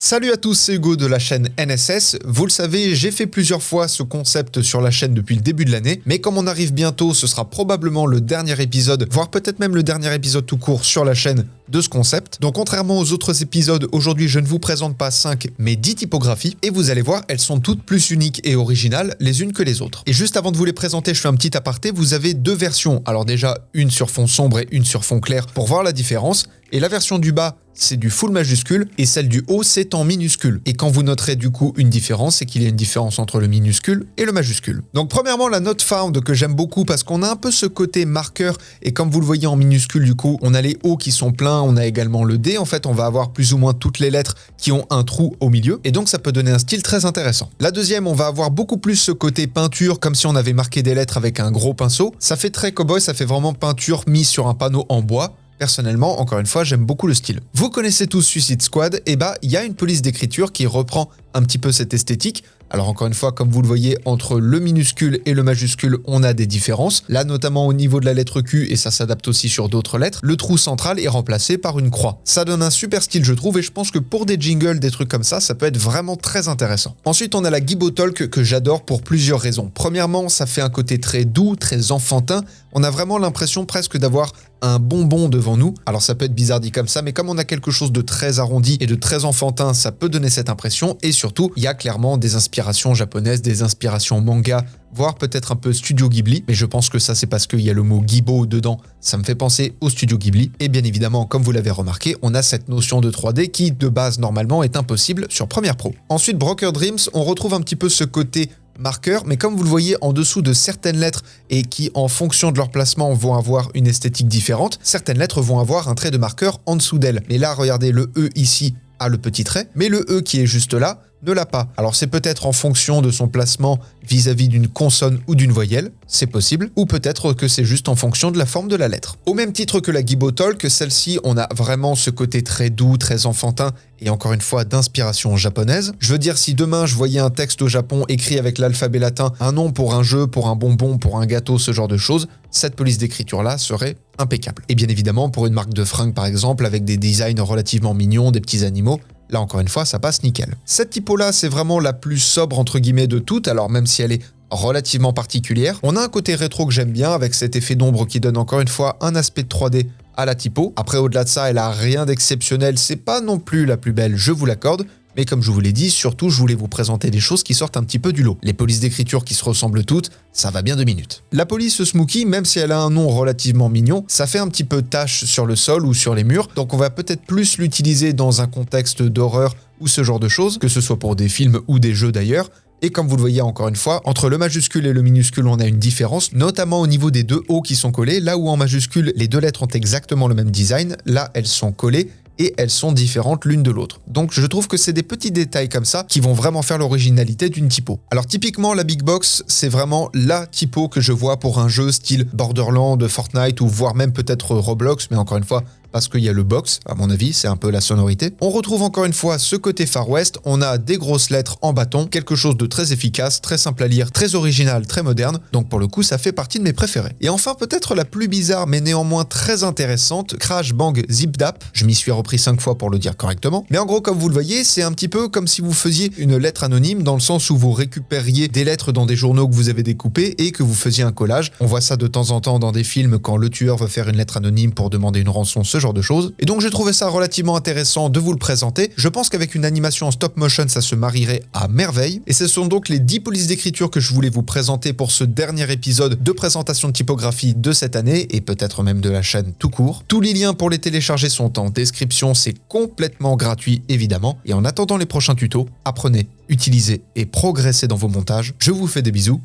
Salut à tous, c'est Hugo de la chaîne NSS. Vous le savez, j'ai fait plusieurs fois ce concept sur la chaîne depuis le début de l'année, mais comme on arrive bientôt, ce sera probablement le dernier épisode, voire peut-être même le dernier épisode tout court sur la chaîne de ce concept. Donc contrairement aux autres épisodes, aujourd'hui je ne vous présente pas 5 mais 10 typographies, et vous allez voir, elles sont toutes plus uniques et originales les unes que les autres. Et juste avant de vous les présenter, je fais un petit aparté, vous avez deux versions. Alors déjà, une sur fond sombre et une sur fond clair pour voir la différence. Et la version du bas, c'est du full majuscule, et celle du haut, c'est en minuscule. Et quand vous noterez du coup une différence, c'est qu'il y a une différence entre le minuscule et le majuscule. Donc premièrement, la note found que j'aime beaucoup parce qu'on a un peu ce côté marqueur, et comme vous le voyez en minuscule, du coup, on a les O qui sont pleins, on a également le D. En fait, on va avoir plus ou moins toutes les lettres qui ont un trou au milieu, et donc ça peut donner un style très intéressant. La deuxième, on va avoir beaucoup plus ce côté peinture, comme si on avait marqué des lettres avec un gros pinceau. Ça fait très cowboy, ça fait vraiment peinture mise sur un panneau en bois. Personnellement, encore une fois, j'aime beaucoup le style. Vous connaissez tous Suicide Squad, et bah, il y a une police d'écriture qui reprend un petit peu cette esthétique. Alors encore une fois, comme vous le voyez, entre le minuscule et le majuscule, on a des différences. Là, notamment au niveau de la lettre Q, et ça s'adapte aussi sur d'autres lettres, le trou central est remplacé par une croix. Ça donne un super style, je trouve, et je pense que pour des jingles, des trucs comme ça peut être vraiment très intéressant. Ensuite, on a la Gibotalk que j'adore pour plusieurs raisons. Premièrement, ça fait un côté très doux, très enfantin. On a vraiment l'impression presque d'avoir un bonbon devant nous. Alors ça peut être bizarre dit comme ça, mais comme on a quelque chose de très arrondi et de très enfantin, ça peut donner cette impression. Et surtout, il y a clairement des inspirations japonaises, des inspirations manga, voire peut-être un peu Studio Ghibli. Mais je pense que ça, c'est parce qu'il y a le mot Gibo dedans. Ça me fait penser au Studio Ghibli. Et bien évidemment, comme vous l'avez remarqué, on a cette notion de 3D qui, de base, normalement, est impossible sur Premiere Pro. Ensuite, Broker Dreams, on retrouve un petit peu ce côté marqueur, mais comme vous le voyez en dessous de certaines lettres et qui en fonction de leur placement vont avoir une esthétique différente, certaines lettres vont avoir un trait de marqueur en dessous d'elles. Mais là, regardez, le E ici a le petit trait, mais le E qui est juste là ne l'a pas. Alors c'est peut-être en fonction de son placement vis-à-vis d'une consonne ou d'une voyelle, c'est possible, ou peut-être que c'est juste en fonction de la forme de la lettre. Au même titre que la Gibotalk, celle-ci, on a vraiment ce côté très doux, très enfantin, et encore une fois d'inspiration japonaise. Je veux dire, si demain je voyais un texte au Japon écrit avec l'alphabet latin, un nom pour un jeu, pour un bonbon, pour un gâteau, ce genre de choses, cette police d'écriture-là serait impeccable. Et bien évidemment, pour une marque de fringues par exemple, avec des designs relativement mignons, des petits animaux, là encore une fois, ça passe nickel. Cette typo-là, c'est vraiment la plus sobre entre guillemets de toutes, alors même si elle est relativement particulière. On a un côté rétro que j'aime bien, avec cet effet d'ombre qui donne encore une fois un aspect de 3D à la typo. Après, au-delà de ça, elle a rien d'exceptionnel, c'est pas non plus la plus belle, je vous l'accorde. Mais comme je vous l'ai dit, surtout, je voulais vous présenter des choses qui sortent un petit peu du lot. Les polices d'écriture qui se ressemblent toutes, ça va bien 2 minutes. La police Smokey, même si elle a un nom relativement mignon, ça fait un petit peu tache sur le sol ou sur les murs, donc on va peut-être plus l'utiliser dans un contexte d'horreur ou ce genre de choses, que ce soit pour des films ou des jeux d'ailleurs. Et comme vous le voyez encore une fois, entre le majuscule et le minuscule, on a une différence, notamment au niveau des deux O qui sont collés, là où en majuscule, les deux lettres ont exactement le même design, là elles sont collées, et elles sont différentes l'une de l'autre. Donc je trouve que c'est des petits détails comme ça qui vont vraiment faire l'originalité d'une typo. Alors typiquement la Big Box, c'est vraiment la typo que je vois pour un jeu style Borderlands, Fortnite ou voire même peut-être Roblox, mais encore une fois, parce qu'il y a le box, à mon avis, c'est un peu la sonorité. On retrouve encore une fois ce côté Far West, on a des grosses lettres en bâton, quelque chose de très efficace, très simple à lire, très original, très moderne, donc pour le coup ça fait partie de mes préférés. Et enfin peut-être la plus bizarre mais néanmoins très intéressante, Crash Bang Zip Dap, je m'y suis repris 5 fois pour le dire correctement, mais en gros comme vous le voyez, c'est un petit peu comme si vous faisiez une lettre anonyme dans le sens où vous récupériez des lettres dans des journaux que vous avez découpés et que vous faisiez un collage. On voit ça de temps en temps dans des films quand le tueur veut faire une lettre anonyme pour demander une rançon, ce genre de choses. Et donc j'ai trouvé ça relativement intéressant de vous le présenter. Je pense qu'avec une animation en stop motion, ça se marierait à merveille. Et ce sont donc les 10 polices d'écriture que je voulais vous présenter pour ce dernier épisode de présentation de typographie de cette année, et peut-être même de la chaîne tout court. Tous les liens pour les télécharger sont en description, c'est complètement gratuit évidemment. Et en attendant les prochains tutos, apprenez, utilisez et progressez dans vos montages. Je vous fais des bisous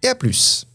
et à plus.